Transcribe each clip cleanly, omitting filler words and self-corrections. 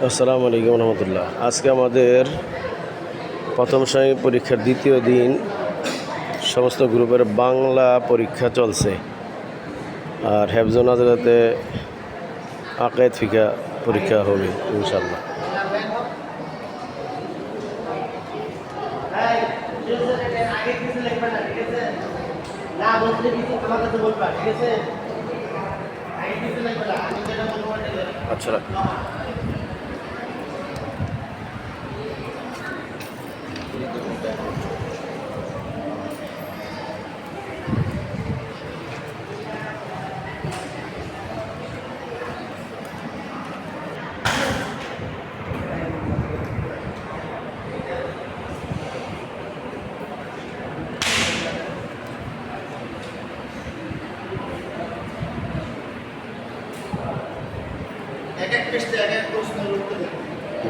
আসসালামু আলাইকুম রহমতুল্লাহ। আজকে আমাদের প্রথম শ্রেণী পরীক্ষার দ্বিতীয় দিন। সমস্ত গ্রুপের বাংলা পরীক্ষা চলছে, আর হেফজুন নাজরাতে আকায়েদ ফিকা পরীক্ষা হবে ইনশাল্লাহ। আচ্ছা,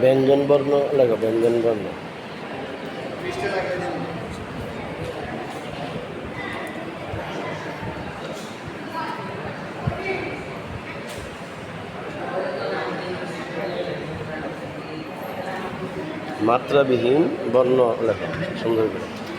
ব্যঞ্জন বর্ণ লেখা, ব্যঞ্জন বর্ণ। মাত্রাবিহীন বর্ণ লেখা সুন্দর করে।